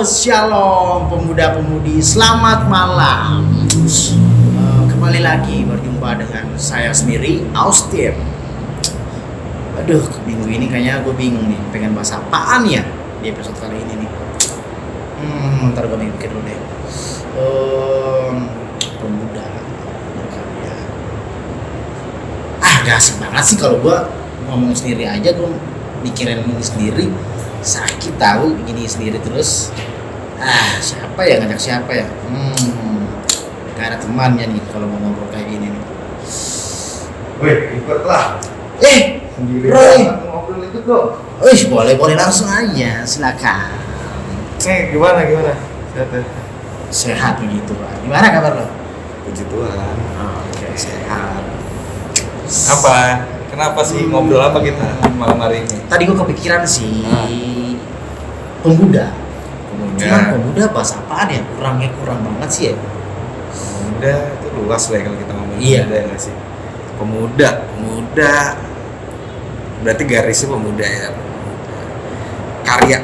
Shalom pemuda-pemudi, selamat malam. Kembali lagi berjumpa dengan saya sendiri, Austin. Aduh, minggu ini kayaknya gue bingung nih, pengen bahas apaan ya di episode kali ini nih. Ntar gue mikir dulu deh. Pemuda berkarya. Gak asik banget sih kalau gue ngomong sendiri aja, gue mikirin ini sendiri. Sakit tahu gini sendiri terus. Siapa ya ngajak siapa ya? Gak ada temannya nih kalau mau ngobrol kayak gini nih. Wih, ikutlah. Sendiri Roy. ngobrol ikut dong. Boleh langsung aja, silakan. Gimana? Sehat ya? Sehat begitu, Pak. Gimana kabar lo? Puji Tuhan. Oke, sehat. Apa? Kenapa sih ngobrol apa kita malam hari ini? Tadi gue kepikiran sih pemuda. Cuman pemuda bahasa apaan ya? Kurang banget sih ya. Pemuda itu luas lah ya kalau kita ngomongin pemuda ya nggak sih? Pemuda. Berarti garisnya pemuda ya. Karya.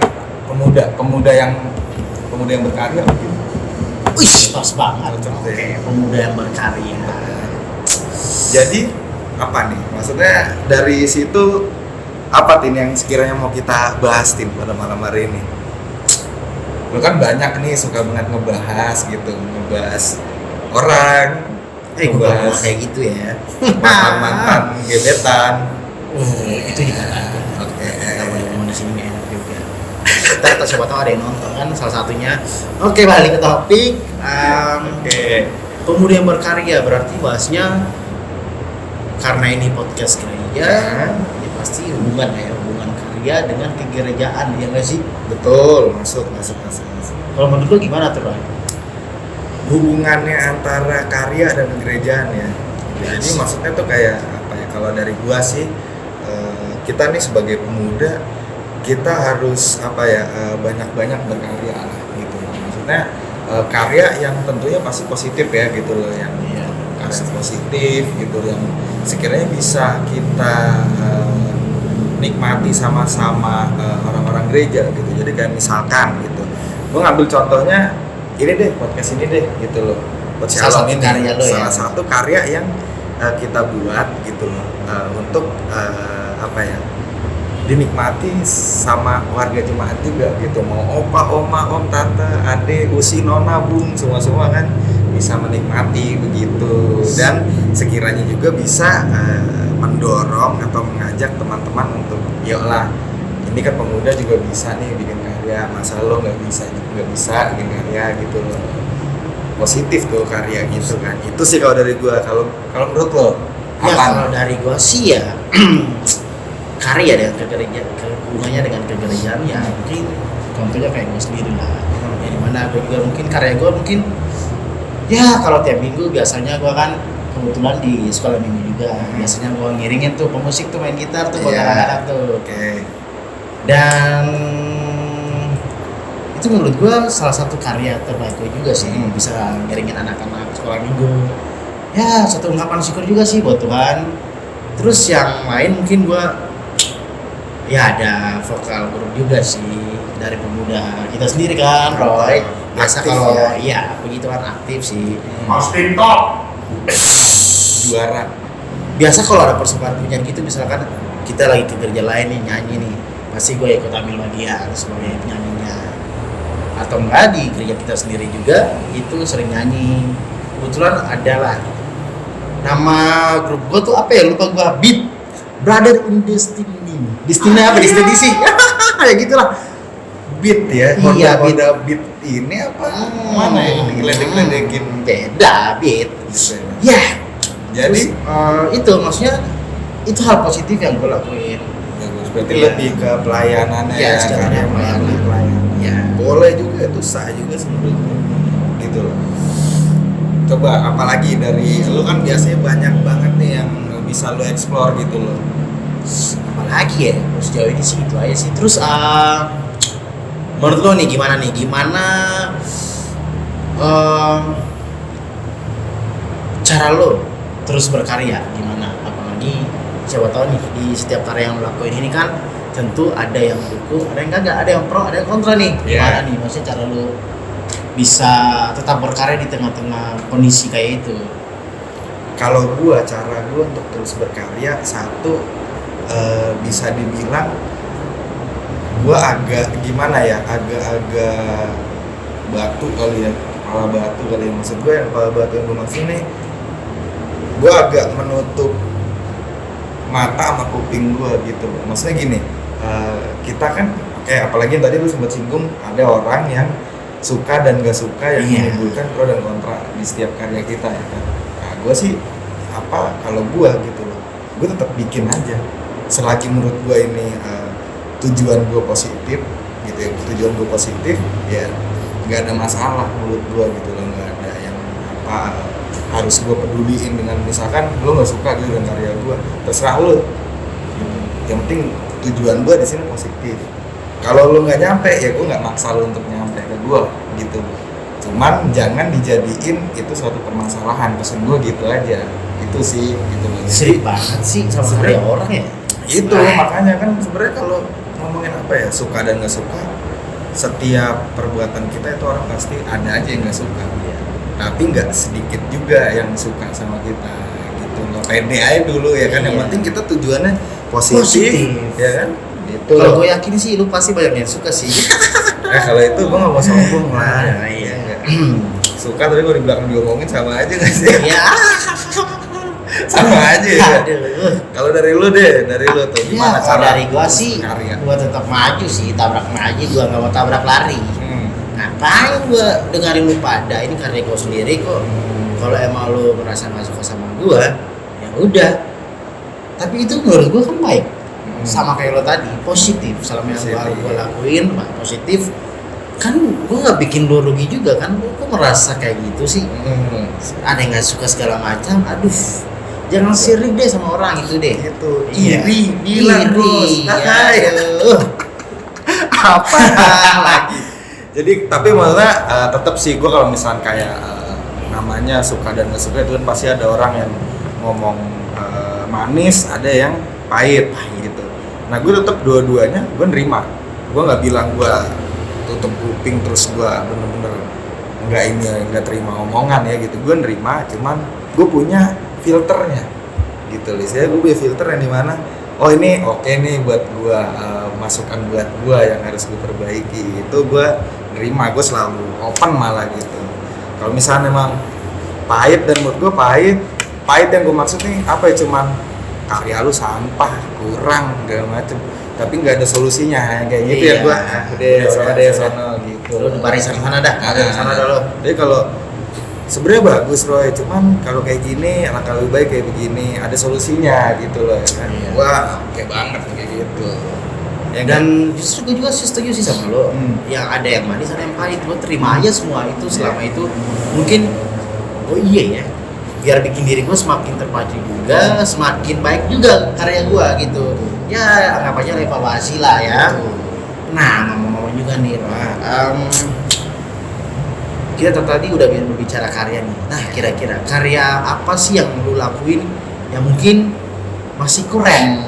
Pemuda yang berkarya mungkin. Pas banget. Oke, pemuda yang berkarya. Jadi apa nih? Maksudnya dari situ apa Tin yang sekiranya mau kita bahas Tin pada malam hari ini? Lu kan banyak nih suka banget ngebahas orang, Ngebahas kayak gitu ya. mantan gebetan. Itu juga kan. Oke. Kita boleh ngomong di sini nggak enak juga. Kita siapa tahu ada yang nonton kan salah satunya. Oke, balik ke topik. Pemuda yang berkarya berarti bahasnya karena ini podcast gereja, ya pasti hubungan karya dengan kegerejaan, ya nggak sih? Betul, masuk. Kalau menurut lo gimana tuh, Ray? Hubungannya antara karya dan gerejaan ya. Jadi maksudnya tuh kayak apa ya? Kalau dari gua sih, kita nih sebagai pemuda kita harus banyak-banyak berkarya lah gitu. Maksudnya karya yang tentunya pasti positif ya gitu loh, yang karya positif gitu yang sekiranya bisa kita nikmati sama-sama orang-orang gereja gitu. Jadi kayak misalkan gitu, gue ngambil contohnya ini deh, podcast ini deh gitu loh. Salah satu karya lo ya? Salah satu karya yang kita buat gitu loh, untuk dinikmati sama warga jemaat juga gitu. Mau opa, oma, om, tante, ade, usi, nona, bung, semua kan bisa menikmati begitu. Dan sekiranya juga bisa mendorong atau mengajak teman-teman untuk yolah, ini kan pemuda juga bisa nih bikin karya, masa lo nggak bisa bikin karya gitu loh. Positif tuh karya gitu kan. Itu sih kalau dari gua. Kalau menurut lo Ya kalau dari gua sih ya karya dengan hubungannya dengan kegerejaan ya mungkin contohnya kayak gue sendiri lah. Ya dimana gue juga mungkin karya gue mungkin ya kalau tiap minggu biasanya gue kan kebetulan di sekolah minggu juga biasanya gue ngiringin tuh pemusik tuh main gitar tuh buat anak-anak tuh. Dan itu menurut gue salah satu karya terbaik gue juga sih, bisa ngiringin anak-anak sekolah minggu. Ya satu ungkapan syukur juga sih buat Tuhan. Terus yang lain mungkin gue ya ada vokal grup juga sih dari pemuda kita sendiri kan, Roy. Biasa kalau begitu kan aktif sih. Austin Top juara. Biasa kalau ada persembahan pujian gitu, misalkan kita lagi ke gereja lain nih nyanyi nih, pasti gue ikut ambil bagian sebagai penyanyinya. Atau enggak di gereja kita sendiri juga itu sering nyanyi. Kebetulan ada lah nama grup gue tuh apa ya, lupa gue, Beat Brother in Destiny apa Destiny ya gitulah. Beat ya, iya beat ini apa mana ya, diledek-ledekin beda Beat gitu ya. Jadi itu maksudnya itu hal positif yang gue lakuin. Berarti lebih ke pelayanannya ya, karena pelayanan ya boleh juga, itu sah juga sebenarnya gitu loh. Coba apalagi dari lu kan biasanya banyak banget nih yang bisa lu explore gitu loh. Apalagi ya sejauh ini sih itu aja sih. Terus menurut lo nih gimana cara lo terus berkarya gimana? Apalagi siapa tahu nih di setiap karya yang lo lakuin ini kan tentu ada yang dukung, ada yang kagak, ada yang pro, ada yang kontra nih. Gimana nih, maksudnya cara lu bisa tetap berkarya di tengah-tengah kondisi kayak itu? Kalau cara gua untuk terus berkarya, satu bisa dibilang gua agak gimana ya, agak batu kali ya, kepala batu kali ya. Maksud gue yang kepala batu yang gue maksud nih, gue agak menutup mata sama kuping gue gitu. Maksudnya gini, kita kan apalagi yang tadi lu sempat singgung, ada orang yang suka dan gak suka yang menimbulkan pro dan kontra di setiap karya kita ya kan. Nah, gue sih kalau gue gitu loh, gue tetap bikin aja selagi menurut gue ini tujuan gue positif gitu ya, tujuan gue positif ya nggak ada masalah menurut gue gitu loh, nggak ada yang harus gue peduliin dengan misalkan lo nggak suka gitu dengan karya gue, terserah lo gitu. Yang penting tujuan gue di sini positif. Kalau lo nggak nyampe ya gue nggak maksa lo untuk nyampe ke gue gitu, cuman jangan dijadiin itu suatu permasalahan. Pesan gue gitu aja, itu sih gitu loh. Sering banget sih sama karya orang ya itu. Makanya kan sebenarnya kalau ngomongin suka dan nggak suka, setiap perbuatan kita itu orang pasti ada aja yang nggak suka, tapi nggak sedikit juga yang suka sama kita gitu loh. Pede aja dulu ya kan, yang penting kita tujuannya positif. Ya kan gitu. Kalau gue yakin sih lu pasti banyak yang suka sih. Kalau itu gue nggak mau sombong lah. Iya. Suka tapi kalau di belakang diomongin sama aja nggak sih? Ya. Sama aja ya. Kalau dari lu tuh gimana cara? Dari gua sih, gua tetap maju sih, tabrak maju, gua nggak mau tabrak lari. Ngapain gua dengerin lu pada, ini karya gua sendiri kok. Kalau emang lu merasa nggak suka sama gua, ya udah. Tapi itu menurut gua kan baik. Sama kayak lo tadi, positif. Selama yang gua lakuin, positif. Kan gua nggak bikin lu rugi juga kan, gua merasa kayak gitu sih. Ada yang nggak suka segala macam, aduh. Jangan sirik deh sama orang itu deh. Itu iri, bilang bos. Apa lagi? Jadi tapi maksudnya tetap sih gue kalau misalnya kayak namanya suka dan nggak suka itu kan pasti ada orang yang ngomong manis, ada yang pahit gitu. Nah gue tetap dua-duanya gue nerima. Gue nggak bilang gue tutup kuping terus gue bener-bener nggak terima omongan ya gitu. Gue nerima, cuman gue punya filternya gitu. Saya gue punya filter yang dimana ini oke nih buat gue, masukan buat gue yang harus gue perbaiki, itu gue nerima. Gue selalu open malah gitu. Kalau misalnya memang pahit dan menurut gue pahit yang gue maksud nih apa ya, cuman karya lu sampah, kurang segala macem, tapi nggak ada solusinya kayak gitu ya gue udah sono gitu. Lu di barisan sana dah, sana dah lo. Jadi kalau sebenarnya bagus Roy, cuman kalau kayak gini alangkah lebih baik kayak begini, ada solusinya gitu loh ya kan. Wah kayak banget kayak gitu ya, dan justru gue juga setuju sih sama lo. Yang ada yang manis, ada yang pahit, lo terima aja semua itu selama itu mungkin iya ya, biar bikin diri gue semakin terpacu juga, semakin baik juga karya gue gitu ya, anggap aja evaluasi lah ya. Nah ngomong-ngomong juga nih kita tadi udah berbicara karya nih. Nah kira-kira karya apa sih yang lu lakuin yang mungkin masih kurang?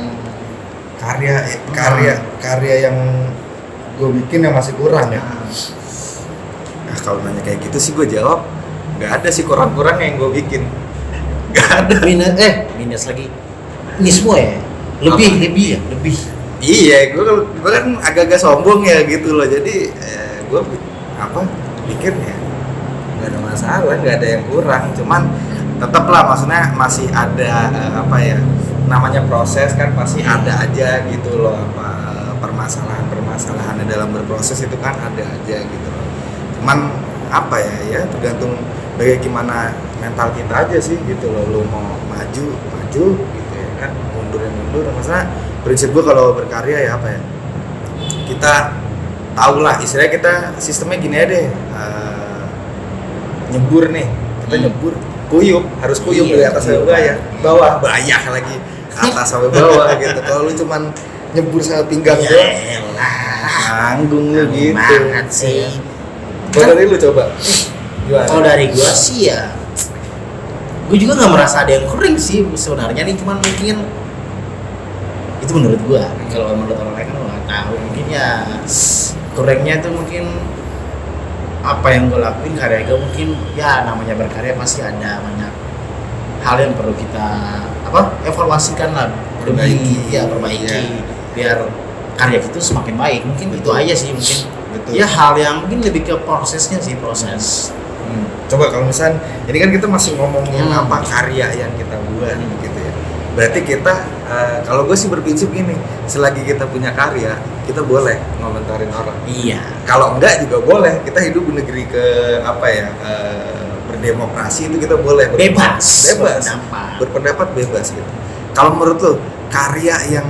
Karya yang gue bikin yang masih kurang ya. Nah kalau nanya kayak gitu sih gue jawab nggak ada sih kurang yang gue bikin. Nggak ada. Minus lagi. Ini semua ya? Lebih. Iya, gue kan agak-agak sombong ya gitu loh. Jadi gue bikin ya nggak ada masalah, nggak ada yang kurang, cuman tetap lah maksudnya masih ada namanya proses kan, pasti ada aja gitu loh permasalahan dalam berproses itu kan ada aja gitu loh. Cuman tergantung bagaimana mental kita aja sih gitu loh. Lu mau maju gitu ya kan, mundur. Maksudnya prinsip gue kalau berkarya ya kita tahu lah, istilahnya kita sistemnya gini aja deh. Nyebur nih, kita nyebur harus kuyup dari atas sampai bawah, banyak lagi atas sampai bawah gitu. Kalau lu cuman nyebur sama pinggang doang, nanggung lu gitu banget sih. Kalau dari lu coba gimana? Kalau dari gua sih ya, gua juga nggak merasa ada yang kering sih sebenarnya nih, cuman mungkin itu menurut gua. Kalau menurut orang lain kan tahu, mungkin ya kurangnya tuh mungkin apa yang gue lakuin karya gue mungkin ya namanya berkarya pasti ada banyak hal yang perlu kita evaluasikan lah, Perbaiki. perbaiki Iya. biar karya itu semakin baik. Mungkin itu Betul. aja sih mungkin. Betul. Ya hal yang mungkin lebih ke prosesnya sih, proses. Coba kalau misalnya ini kan kita masih ngomongin Hmm. apa karya yang kita buat Hmm. gitu ya. Berarti kita kalau gue sih berprinsip gini, selagi kita punya karya, kita boleh ngomentarin orang. Iya. Kalau enggak juga boleh. Kita hidup di negeri berdemokrasi, itu kita boleh Bebas. bebas berpendapat bebas gitu. Kalau menurut lo karya yang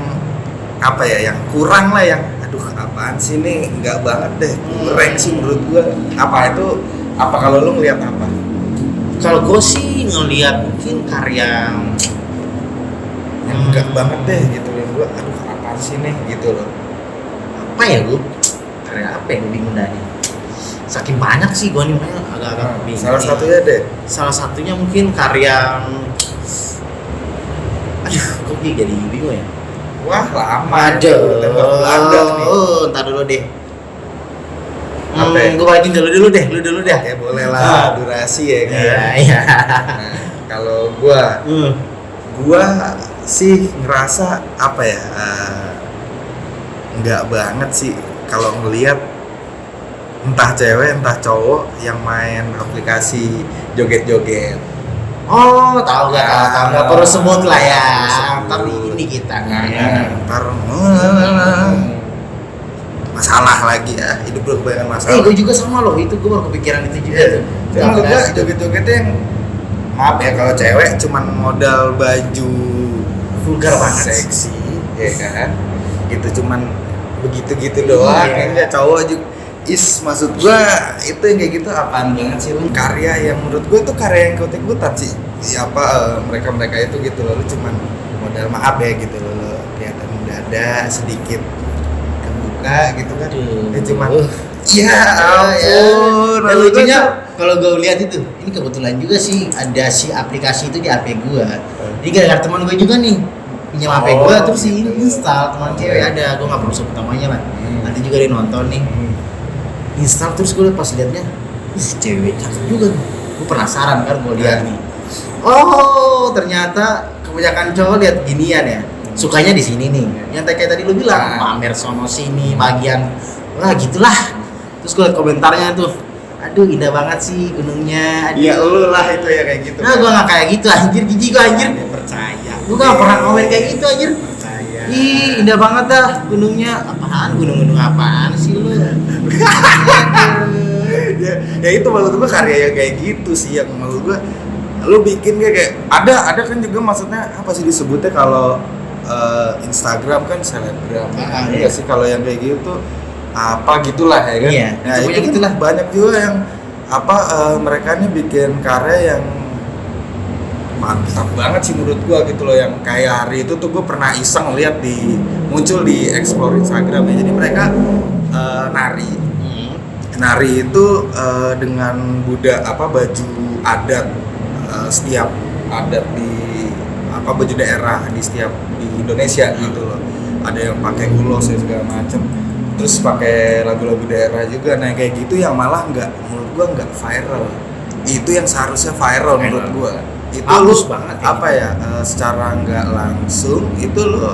yang kurang lah, yang aduh apaan sih nih, enggak banget deh, kurang sih menurut gua, apa kalau lo ngelihat apa? Kalau gue sih ngelihat mungkin karya Yang enggak banget deh gitu, yang gua aduh apaan sih nih gitu loh. apa ya gue, karya apa yang gue bingung dah nih. Saking banyak sih gue nih makanya agak-agak bingung. Salah satunya deh. Salah satunya mungkin karya aduh kok dia jadi bingung ya. Wah lama. Aduh, Tembak Belanda nih. ntar dulu deh. Apa ya? Gue balikin dulu deh, lu dulu deh. Ya boleh lah, durasi ya kan. Iya. Nah, kalau gua sih ngerasa nggak banget sih kalau ngelihat entah cewek entah cowok yang main aplikasi joget-joget. Oh, tahu nggak perlu sebut lah ya. Nggak perlu sebut. Tapi ini kita Nah, nih. ntar masalah lagi ya, hidup lu kebanyakan masalah. Gue juga sama loh, itu gue baru kepikiran itu juga tuh. Cuma menurut gua joget-jogetnya yang maaf ya, kalau cewek cuman modal baju Vulgar banget. seksi ya kan, gitu cuman begitu-gitu doang. Iya. Enggak, cowok juga maksud gua itu yang kayak gitu apaan banget sih lu. Karya yang menurut gua itu karya yang ikut-ikutan sih ya, mereka itu gitu loh, lu cuman modal maaf ya gitu loh, kelihatan dada sedikit kebuka gitu kan. Aduh. Dia cuman Ya, ampun. Dan lucunya kalau gue lihat itu, ini kebetulan juga sih ada si aplikasi itu di HP gue. Jadi gara-gara teman gue juga nih pinjam HP gue, terus gitu. install teman cewek ada, gue nggak perlu sebut namanya lah. Nanti juga dia nonton nih, install terus gue pas liatnya, si cewek cakep juga nih. Gue penasaran kan gue lihat nih. Oh ternyata kebanyakan cowok lihat ginian ya. Sukanya di sini nih. Yang kayak tadi lu bilang, pamer sono sini bagian, wah gitulah. Terus gue liat komentarnya tuh, aduh indah banget sih gunungnya. Aduh. Iya lu lah itu ya kayak gitu. Nah gue nggak kayak gitu anjir, jijik gue anjir. Dia percaya. Gue nggak pernah komen kayak gitu anjir. Percaya. Ih indah banget dah gunungnya. Apaan gunung-gunung apaan sih lu? ya itu maksud gua karya yang kayak gitu sih, yang maksud gua lu bikin kayak ada kan juga, maksudnya apa sih disebutnya kalau Instagram kan selebgram. Iya. Sih kalau yang kayak gitu apa gitulah ya kan. Iya, Nah, itu punya itu gitulah. banyak juga yang mereka nih bikin karya yang mantap banget sih menurut gua gitu loh, yang kayak hari itu tuh gua pernah iseng lihat muncul di explore Instagram ya. Jadi mereka nari itu dengan baju adat, setiap adat di baju daerah di Indonesia gitu loh. Ada yang pakai ulos ya segala macem, terus pakai lagu-lagu daerah juga. Nah kayak gitu yang malah menurut gua nggak viral. Itu yang seharusnya viral menurut gua. Itu Bagus lu banget secara nggak langsung itu lo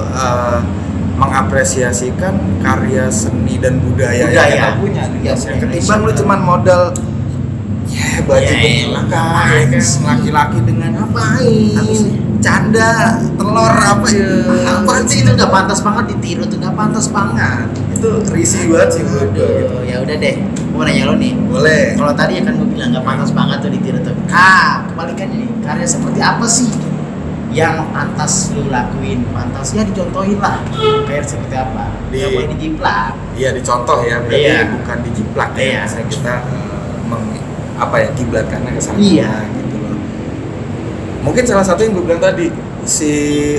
mengapresiasikan karya seni dan budaya yang kita punya. Iya, Ketimbang lu cuman modal baju Ya, kebuka, ngapain kan sih? laki-laki dengan Ngapain? canda telur apa ya? Apaan sih itu nggak pantas banget ditiru tuh, nggak pantas banget. Itu risih banget sih menurut gua gitu. Aduh, ya udah deh, gue mau nanya lo nih. Boleh. Kalau tadi ya kan gue bilang nggak pantas banget tuh ditiru tuh. Kebalikannya nih, karya seperti apa sih yang pantas lu lakuin? Pantas ya dicontohin lah. Kayak seperti apa? Nggak boleh dijiplak. Iya dicontoh ya, berarti Iya. bukan dijiplak Iya. ya. Misalnya kita kiblatkannya ke sana Iya. gitu loh. Mungkin salah satu yang gue bilang tadi, si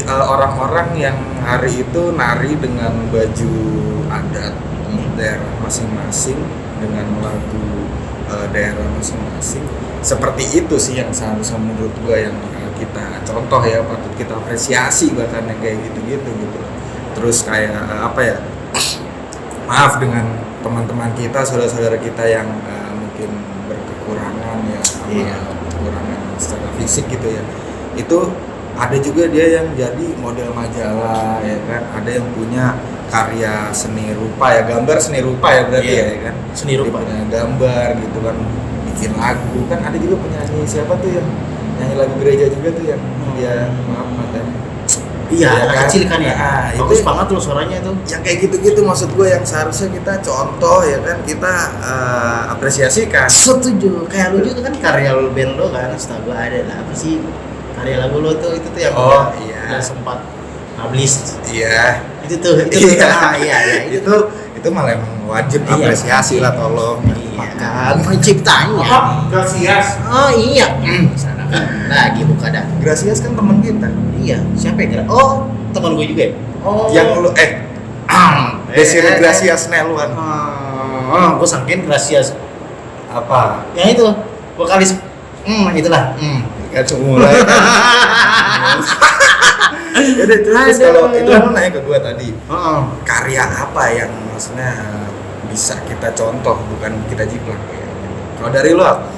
orang-orang yang hari itu nari dengan baju adat daerah masing-masing dengan lagu daerah masing-masing, seperti itu sih yang seharusnya menurut gue yang kita contoh ya, patut kita apresiasi bahkan yang kayak gitu-gitu gitu. Terus kayak maaf dengan teman-teman kita, saudara-saudara kita yang mungkin berkekurangan ya, kekurangan secara fisik gitu ya. Itu ada juga dia yang jadi model majalah ya kan, ada yang punya karya seni rupa ya, gambar seni rupa ya berarti ya kan, seni rupa, dia punya gambar gitu kan, bikin lagu kan. Ada juga penyanyi siapa tuh yang nyanyi lagu gereja juga tuh yang dia maaf matanya kecil kan ya, bagus itu banget loh suaranya tuh. yang kayak gitu-gitu maksud gue yang seharusnya kita contoh ya kan, kita apresiasikan. Setuju, kayak lu juga kan karya lo band lo kan, setahu gue ada lah apa sih karya lagu lo tuh itu tuh yang udah sempat publish. Iya. Itu itu malah emang wajib apresiasi lah, tolong. Makan penciptanya. Gracias. Oh iya. Sana kan lagi buka dah. Gracias kan teman kita. Iya, siapa ya? Oh, teman gue juga ya. Oh. Yang lu Desiree Gracias Neluan. Gue sangkin Gracias apa? Yang itu vokalis itulah. Kan mulai. Jadi terus kalau itu lu nanya ke gue tadi, karya apa yang maksudnya bisa kita contoh, bukan kita jiplak ya. Kalau dari lo apa?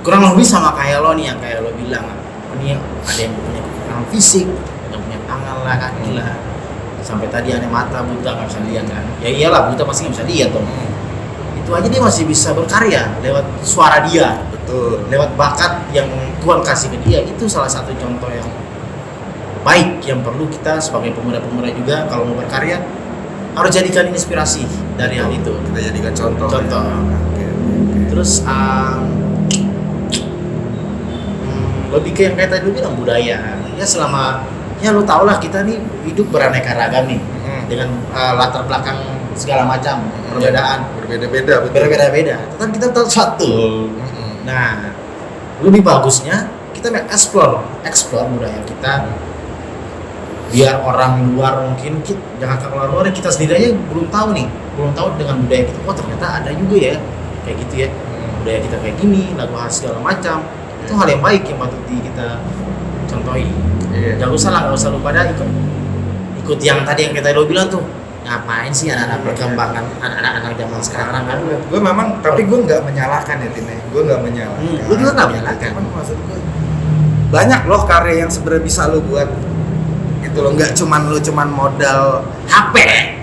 Kurang lebih sama kayak lo nih, yang kayak lo bilang, ini ada yang punya kekurangan fisik, ada yang punya tangan lah, kaki lah, sampai tadi ada mata buta nggak bisa lihat kan? Ya iyalah, buta pasti nggak bisa lihat dong. Itu aja dia masih bisa berkarya lewat suara dia, betul, lewat bakat yang Tuhan kasih ke dia. Itu salah satu contoh yang baik yang perlu kita sebagai pemuda-pemuda juga kalau mau berkarya harus jadikan inspirasi dari hal itu. Kita jadikan contoh. Ya. Okay. Terus lebih ke yang kayak tadi lu bilang budaya. Ya selama ya lu tau lah kita nih hidup beraneka ragam nih dengan latar belakang segala macam perbedaan. Berbeda-beda. Berbeda-beda. Tetapi kita tahu satu. Nah, lebih bagusnya kita explore budaya kita. Biar orang luar mungkin jangan ke luar kita sendiri aja belum tahu dengan budaya kita. Oh ternyata ada juga ya kayak gitu ya, budaya kita kayak gini, lagu khas segala macam. Itu hal yang baik yang patut kita contohi. Jangan nggak usah lu pada ikut yang tadi yang kita lo bilang tuh, ngapain sih anak-anak perkembangan anak-anak zaman sekarang kan. Gue memang, tapi gue nggak menyalahkan ya Tine, gue nggak menyalahkan. Lu juga nggak menyalahkan. Maksud gue banyak loh karya yang sebenarnya bisa lo buat. Gitu loh, nggak cuman modal HP,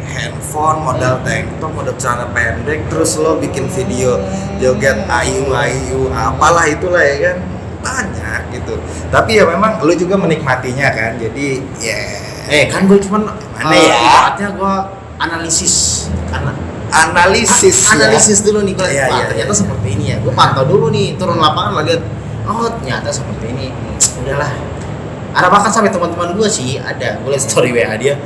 handphone, modal tank top, modal celana pendek, terus lo bikin video joget ayu apalah itulah ya kan, banyak gitu. Tapi ya memang lo juga menikmatinya kan, jadi ya kan gue cuman saatnya gue analisis dulu nih, ternyata seperti ini ya. Gue pantau dulu nih, turun lapangan lah lihat, oh ternyata seperti ini. Udahlah. Ada bahkan sampai teman-teman gue sih ada, gue liat story WA dia,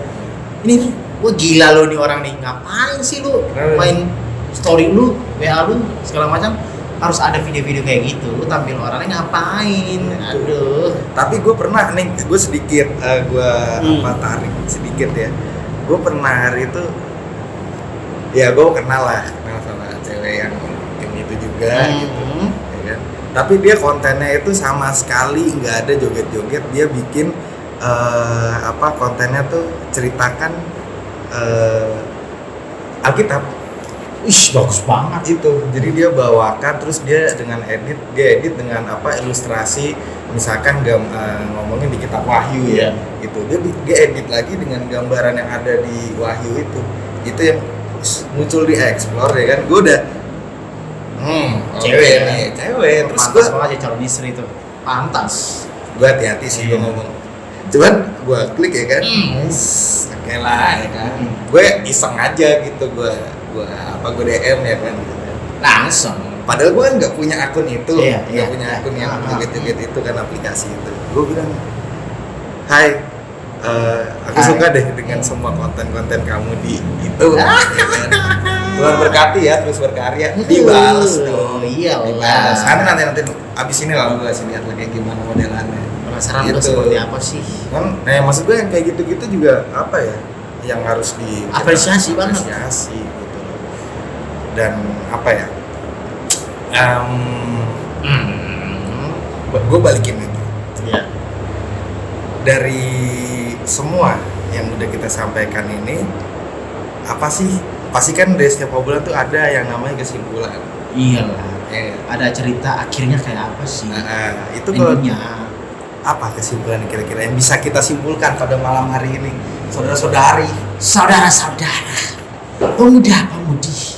ini gue gila lo nih orang nih, ngapain sih lu main story lu, WA lu segala macam harus ada video-video kayak gitu, lu tampil orangnya ngapain? Aduh. Tapi gue pernah nih, gue sedikit tarik sedikit ya, gue pernah hari itu ya gue kenal sama cewek yang kayak gitu juga gitu ya kan. Tapi dia kontennya itu sama sekali nggak ada joget-joget, dia bikin kontennya tuh ceritakan Alkitab. Bagus banget itu. Jadi dia bawakan, terus dia edit dengan ilustrasi, misalkan ngomongin di kitab Wahyu ya gitu. Dia edit lagi dengan gambaran yang ada di Wahyu itu yang muncul di Explore ya kan. Gue udah cewek terus gue aja calon istri itu pantas. Gue hati-hati sih gue ngomong, cuman gue klik ya kan, oke lah ya kan, gue iseng aja gitu, gue DM ya kan, langsung. Padahal gue kan nggak punya akun itu, nggak punya akun yang joget-joget itu kan, aplikasi itu. Gue bilang, hai, aku suka deh dengan semua konten-konten kamu di itu. Tuhan berkati ya, terus berkarya. Dibalas dong. Iya, dibalas. Nanti abis ini lah gue kasih lihat lagi gimana modelannya. Penasaran gitu. Seperti apa sih? Kan, maksud gue yang kayak gitu-gitu juga apa ya? Yang harus apresiasi banget. Apresiasi gitu. Dan apa ya? Gue balikin lagi. Iya. Dari semua yang udah kita sampaikan ini, apa sih pasti kan dari setiap obrolan tuh ada yang namanya kesimpulan. Iyalah. Ada cerita akhirnya kayak apa sih? Nah, itu kalau Endingnya. apa kesimpulan kira-kira yang bisa kita simpulkan pada malam hari ini, saudara-saudari, Saudara-saudara, pemuda-pemudi,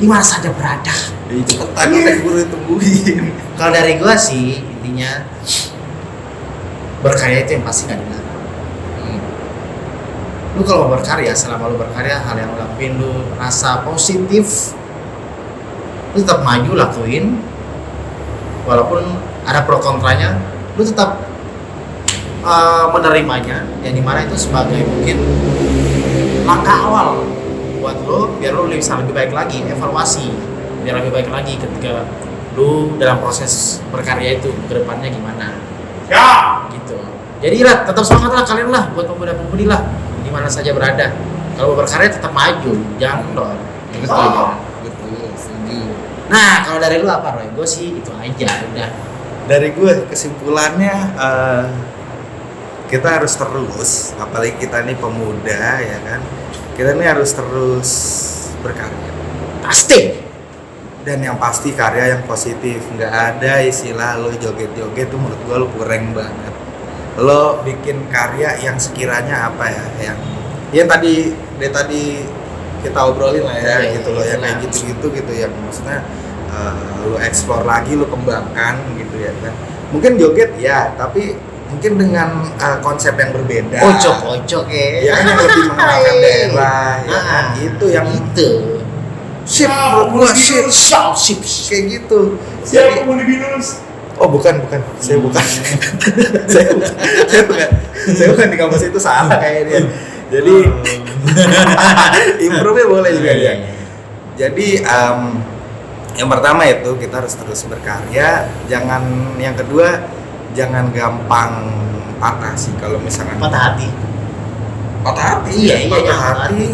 di mana saja berada. cepetan udah buru tungguin. Kalau dari gua sih intinya berkarya itu yang pasti nggak dilarang. Lu kalau mau berkarya, selama lu berkarya hal yang lu lakuin lu rasa positif, lu tetap maju lakuin, walaupun ada pro kontranya, lu tetap menerimanya, yang dimana itu sebagai mungkin langkah awal buat lu biar lu bisa lebih baik lagi, evaluasi biar lebih baik lagi ketika lu dalam proses berkarya itu kedepannya gimana ya gitu. Jadi lah tetap semangat lah kalian lah buat pemuda-pemudi lah di mana saja berada. Kalau mau berkarya tetap maju, jangan kendor. Gitu aja. Betul, setuju. Nah kalau dari lu apa Roy? Gue sih itu aja udah. Dari gue kesimpulannya kita harus terus, apalagi kita nih pemuda ya kan, kita nih harus terus berkarya. Pasti. Dan yang pasti karya yang positif, nggak ada istilah lo joget-joget tuh menurut gue lo kurang banget. Lo bikin karya yang sekiranya apa ya, yang tadi kita obrolin lah ya, Iya, gitu loh, yang iya. kayak gitu-gitu gitu, yang maksudnya lo explore lagi, lo kembangkan gitu ya kan. Mungkin joget ya, tapi mungkin dengan konsep yang berbeda. Ojok Ya kan, yang lebih mengenalkan daerah, ya kan, itu yang itu. sip, menurut gua sip, kayak gitu. Jadi, mau dibinus? oh bukan, saya bukan, saya bukan di kampus itu, salah kayaknya. Jadi improve boleh juga ya. Jadi yang pertama itu kita harus terus berkarya. Yang kedua jangan gampang patah sih kalau misalkan Patah hati. patah hati. Iya, patah jangan hati.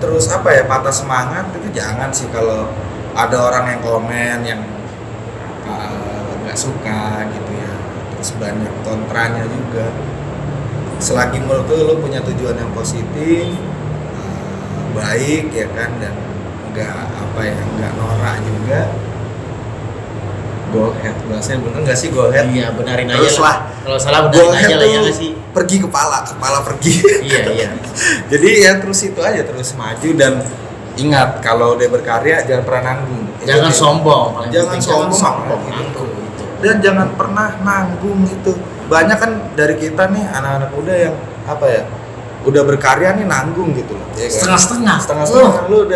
Terus apa ya, patah semangat itu jangan sih. Kalau ada orang yang komen yang nggak suka gitu ya, terus banyak kontranya juga. Selagi menurut lo punya tujuan yang positif, baik ya kan, dan nggak norak juga, go ahead. Bahasanya bener nggak sih, go ahead? Iya, benarin aja. Terus lah. Kalau salah Go benarin ahead aja lah ya tuh nggak sih. pergi kepala pergi. Iya. Jadi ya terus itu aja, terus maju. Dan ingat, kalau udah berkarya jangan pernah nanggung. Jangan Itu- sombong. Paling Jangan penting sombong. Nanggung gitu. Dan jangan pernah nanggung itu. Banyak kan dari kita nih anak-anak muda yang apa ya, udah berkarya nih nanggung gitu loh. Ya kan? Setengah-setengah lu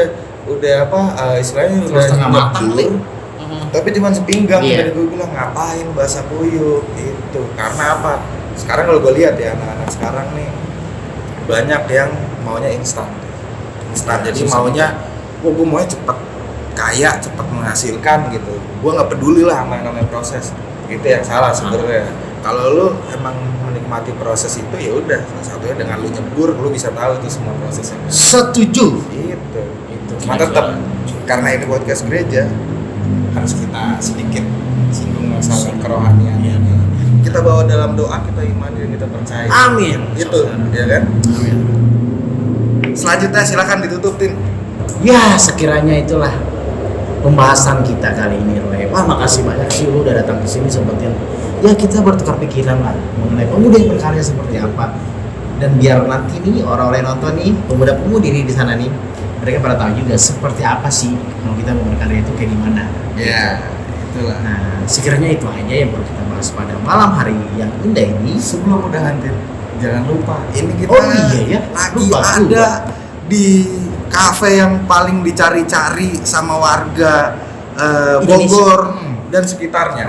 udah apa, istilahnya udah Setengah matang nyebur, nih. tapi cuma sepinggang. Iya. Dari gue bilang ngapain bahasa kuyup itu, karena apa, sekarang kalau gue lihat ya anak-anak sekarang nih banyak yang maunya instan. Jadi Susah. maunya gue maunya cepet kaya, cepet menghasilkan gitu. Gue nggak peduli lah sama yang namanya proses, itu yang salah sebenarnya. Kalau lu emang menikmati proses itu, ya udah, salah satunya dengan lu nyebur, lu bisa tahu itu semua prosesnya. Setuju. Itu. Itu. Cuma tetap, karena ini podcast gereja, harus kita sedikit singgung masalah kerohanian. Iya. Kita bawa dalam doa, kita iman dan kita percaya. Amin. Itu, ya kan? Amin. Selanjutnya silakan ditutup, Tin. Ya, sekiranya itulah pembahasan kita kali ini, Roy. Wah, makasih banyak sih lu udah datang ke sini, sempetin ya kita bertukar pikiran lah mengenai pemuda yang berkarya seperti apa. Dan biar nanti nih orang-orang yang nonton nih, pemuda-pemudi nih di sana nih, mereka pada tahu juga seperti apa sih kalau kita mau berkarya itu kayak gimana. Ya, itulah. Nah, sekiranya itu aja yang perlu kita bahas pada malam hari yang indah ini. Sebelum udahan, Tin, jangan lupa ini kita Oh iya ya, lagi lupa ada juga. di kafe yang paling dicari-cari sama warga Indonesia. Bogor dan sekitarnya.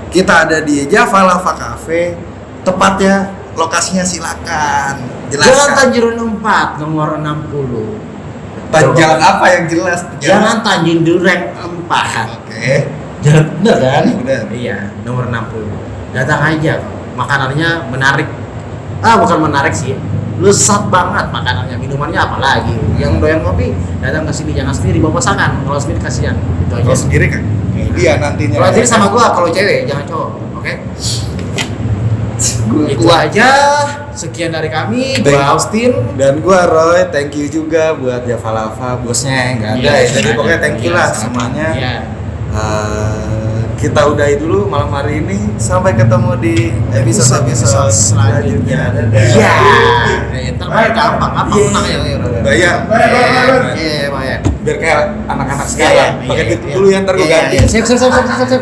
Kita ada di Java Lava Cafe, tepatnya lokasinya silakan Jalan jelaskan. Tanjurun 4 nomor 60. Jalan apa yang jelas? Jalan Tanjung Duren 4. Oke. Jalan bener kan? Bener. Iya, nomor 60. Datang aja. Makanannya menarik. Bukan menarik sih. Lesat banget makanannya, minumannya apalagi. Yang doyan kopi datang ke sini, jangan sendiri, bawa pasangan. Kalau sendiri kasihan. Itu aja. Kalau sendiri kan? Dia nantinya. Kalau sendiri sama gua, kalau cewek jangan cowok. Oke? Itu aja. Sekian dari kami. Gua Austin Dan gua Roy, thank you juga buat Javalava bosnya nggak ada ya. Jadi pokoknya thank you lah semuanya. Iya. Kita udahi dulu malam hari ini. Sampai ketemu di episode selanjutnya. Iya. Ntar bayar gampang, apa menang ya? Bayar. Iya, bayar. Biar kayak anak-anak sekarang. Pakai gitu dulu ya, ntar gua ganti. Siap.